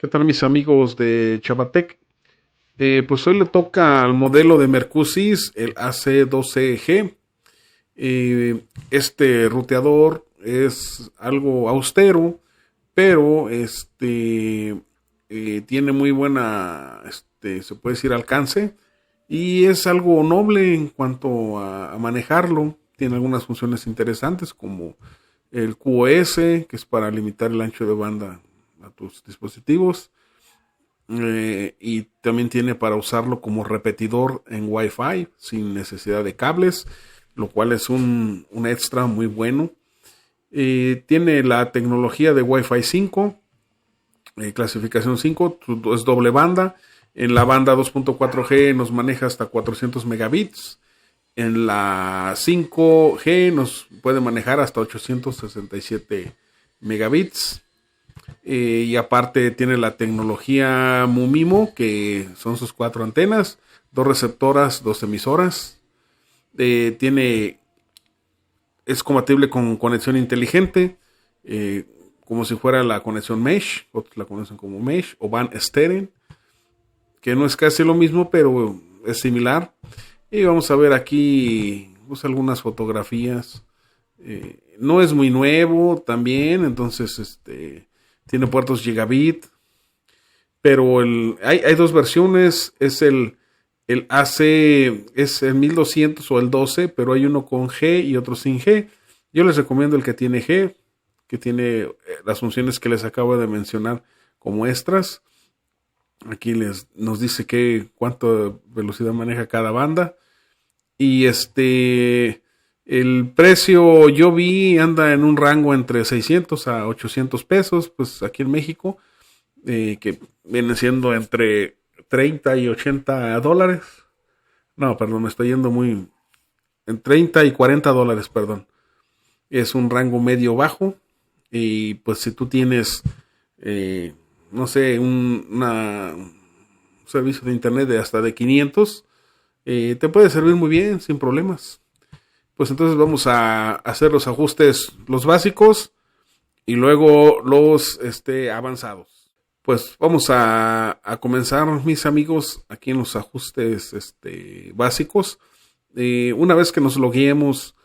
¿Qué tal mis amigos de Chavatec? Pues hoy le toca al modelo de Mercusys, el AC12G. Este ruteador es algo austero, pero tiene muy buena, se puede decir, alcance. Y es algo noble en cuanto a manejarlo. Tiene algunas funciones interesantes como el QoS, que es para limitar el ancho de banda a tus dispositivos. Y también tiene para usarlo como repetidor en Wi-Fi sin necesidad de cables, lo cual es un extra muy bueno. Tiene la tecnología de Wi-Fi 5, clasificación 5, es doble banda. En la banda 2.4G nos maneja hasta 400 megabits. En la 5G nos puede manejar hasta 867 megabits. Y aparte tiene la tecnología MUMIMO, que son sus 4 antenas, 2 receptoras, 2 emisoras. Es compatible con conexión inteligente, como si fuera la conexión Mesh, otros la conocen como Mesh o Van Steren, que no es casi lo mismo, pero es similar. Y vamos a ver aquí pues, algunas fotografías. No es muy nuevo también, entonces tiene puertos gigabit, pero hay dos versiones, es el AC, es el 1200 o el 12, pero hay uno con G y otro sin G. Yo les recomiendo el que tiene G, que tiene las funciones que les acabo de mencionar como extras. Aquí nos dice cuánta velocidad maneja cada banda. Y el precio yo vi anda en un rango entre 600 a 800 pesos, pues aquí en México, que viene siendo entre 30 y 80 dólares. No, perdón, me estoy yendo muy... En 30 y 40 dólares, perdón. Es un rango medio bajo. Y pues si tú tienes, no sé, un servicio de internet de hasta de 500, te puede servir muy bien, sin problemas. Pues entonces vamos a hacer los ajustes, los básicos y luego los avanzados. Pues vamos a comenzar, mis amigos, aquí en los ajustes básicos. Una vez que nos logueemos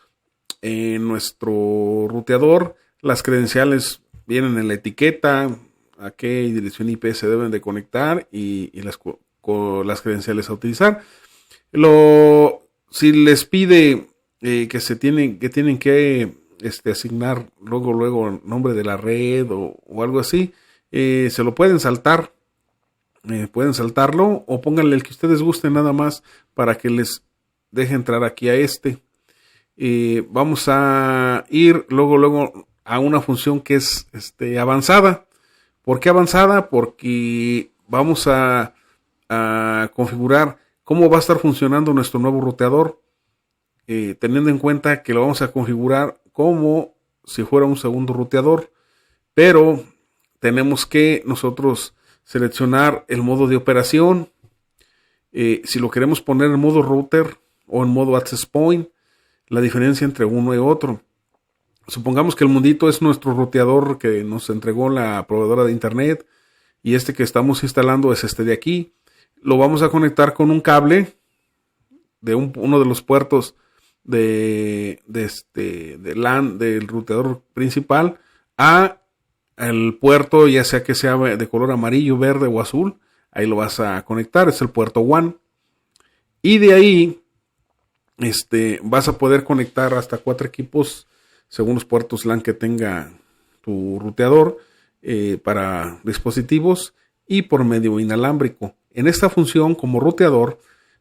en nuestro ruteador, las credenciales vienen en la etiqueta, a qué dirección IP se deben de conectar y las credenciales a utilizar. Si les pide que tienen que asignar luego nombre de la red o algo así, se lo pueden saltar, pueden saltarlo o pónganle el que ustedes gusten nada más para que les deje entrar aquí a vamos a ir luego a una función que es avanzada. ¿Por qué avanzada? Porque vamos a configurar cómo va a estar funcionando nuestro nuevo ruteador, teniendo en cuenta que lo vamos a configurar como si fuera un segundo ruteador, pero tenemos que nosotros seleccionar el modo de operación, si lo queremos poner en modo router o en modo access point, la diferencia entre uno y otro. Supongamos que el Mundito es nuestro ruteador que nos entregó la proveedora de internet y que estamos instalando es de aquí. Lo vamos a conectar con un cable de uno de los puertos de LAN del ruteador principal a el puerto, ya sea que sea de color amarillo, verde o azul. Ahí lo vas a conectar, es el puerto WAN. Y de ahí vas a poder conectar hasta 4 equipos según los puertos LAN que tenga tu ruteador para dispositivos y por medio inalámbrico. En esta función como ruteador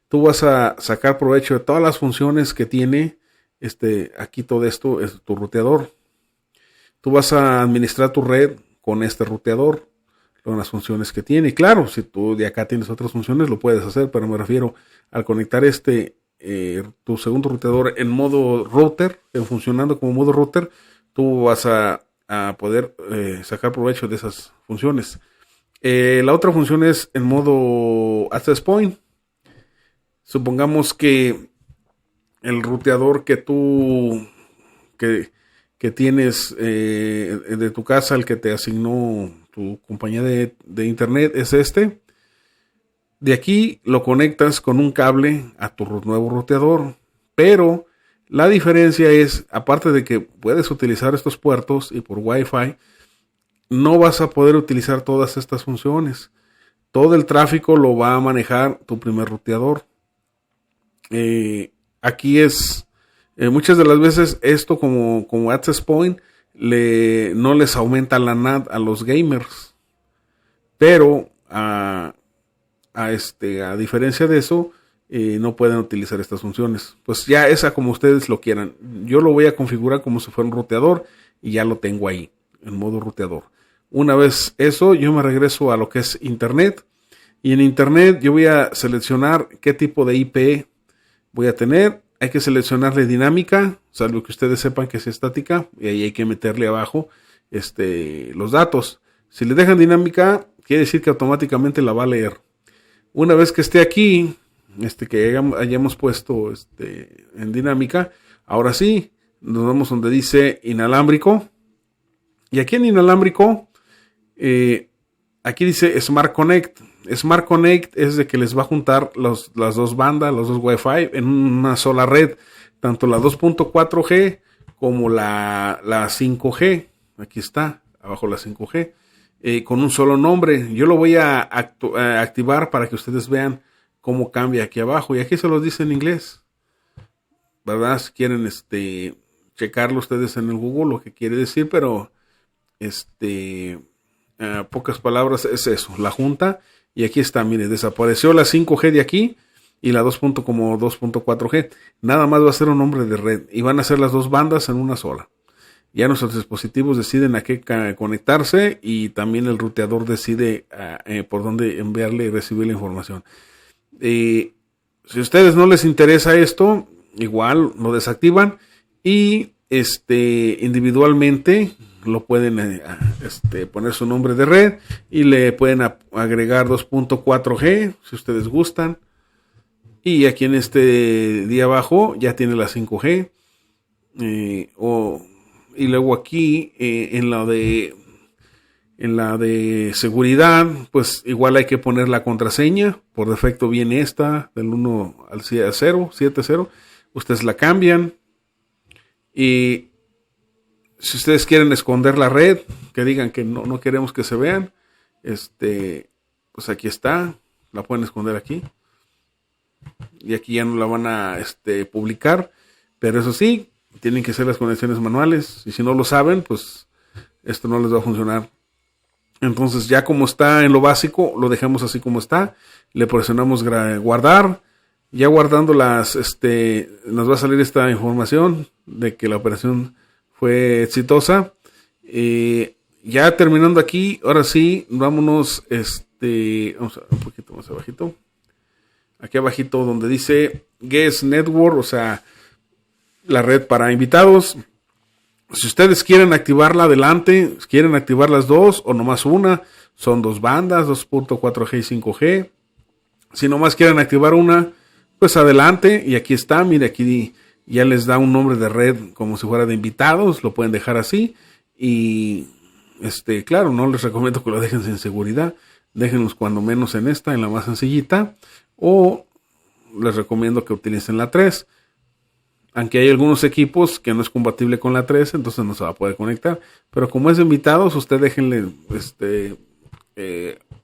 tú vas a sacar provecho de todas las funciones que tiene aquí todo esto es tu ruteador. Tú vas a administrar tu red con este ruteador, con las funciones que tiene. Y claro, si tú de acá tienes otras funciones lo puedes hacer, pero me refiero al conectar tu segundo ruteador en modo router, funcionando como modo router, tú vas a poder sacar provecho de esas funciones. La otra función es en modo access point. Supongamos que el ruteador que tienes de tu casa, el que te asignó tu compañía de internet es este. De aquí lo conectas con un cable a tu nuevo ruteador. Pero la diferencia es, aparte de que puedes utilizar estos puertos y por Wi-Fi, no vas a poder utilizar todas estas funciones. Todo el tráfico lo va a manejar tu primer ruteador. Aquí es, muchas de las veces esto como access point no les aumenta la NAT a los gamers. Pero a diferencia de eso, no pueden utilizar estas funciones. Pues ya esa como ustedes lo quieran. Yo lo voy a configurar como si fuera un ruteador y ya lo tengo ahí, en modo ruteador. Una vez eso, yo me regreso a lo que es internet. Y en internet yo voy a seleccionar qué tipo de IP voy a tener. Hay que seleccionarle dinámica, salvo que ustedes sepan que es estática. Y ahí hay que meterle abajo los datos. Si le dejan dinámica, quiere decir que automáticamente la va a leer. Una vez que esté aquí, que hayamos puesto en dinámica, ahora sí, nos vamos donde dice inalámbrico. Y aquí en inalámbrico, aquí dice Smart Connect. Smart Connect es de que les va a juntar las dos bandas, los dos Wi-Fi en una sola red, tanto la 2.4G como la 5G. Aquí está, abajo la 5G, con un solo nombre. Yo lo voy a activar para que ustedes vean cómo cambia aquí abajo. Y aquí se los dice en inglés, ¿verdad? Si quieren checarlo ustedes en el Google, lo que quiere decir, pero pocas palabras es eso, la junta. Y aquí está, mire, desapareció la 5G de aquí y la 2.4G. Nada más va a ser un nombre de red y van a ser las dos bandas en una sola. Ya nuestros dispositivos deciden a qué conectarse y también el ruteador decide por dónde enviarle y recibir la información. Si a ustedes no les interesa esto, igual lo desactivan y individualmente lo pueden poner su nombre de red y le pueden agregar 2.4G si ustedes gustan. Y aquí en día abajo ya tiene la 5G. Y luego aquí en la de seguridad, pues igual hay que poner la contraseña. Por defecto viene esta del 1 al 0, 70. Ustedes la cambian. Y si ustedes quieren esconder la red, que digan que no queremos que se vean, pues aquí está, la pueden esconder aquí. Y aquí ya no la van a publicar, pero eso sí, tienen que hacer las conexiones manuales. Y si no lo saben, pues esto no les va a funcionar. Entonces ya como está en lo básico, lo dejamos así como está. Le presionamos guardar. Ya guardando nos va a salir esta información de que la operación fue exitosa. Ya terminando aquí, ahora sí, vámonos, vamos a ver un poquito más abajito. Aquí abajito donde dice Guest Network, o sea, la red para invitados. Si ustedes quieren activarla, adelante. Si quieren activar las dos o nomás una, son dos bandas, 2.4G y 5G. Si nomás quieren activar una, pues adelante. Y aquí está, mire, aquí ya les da un nombre de red como si fuera de invitados, lo pueden dejar así. Y claro, no les recomiendo que lo dejen sin seguridad. Déjenlos cuando menos en en la más sencillita. O les recomiendo que utilicen la 3. Aunque hay algunos equipos que no es compatible con la 3, entonces no se va a poder conectar. Pero como es de invitados, usted déjenle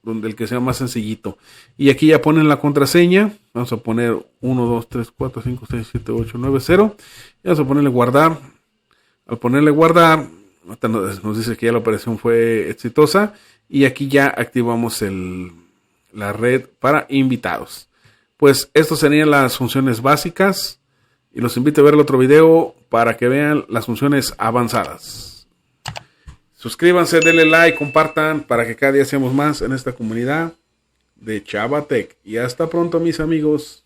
donde el que sea más sencillito. Y aquí ya ponen la contraseña. Vamos a poner 1, 2, 3, 4, 5, 6, 7, 8, 9, 0. Y vamos a ponerle guardar. Al ponerle guardar, nos dice que ya la operación fue exitosa. Y aquí ya activamos la red para invitados. Pues estas serían las funciones básicas. Y los invito a ver el otro video para que vean las funciones avanzadas. Suscríbanse, denle like, compartan para que cada día seamos más en esta comunidad de Chava Tech. Y hasta pronto, mis amigos.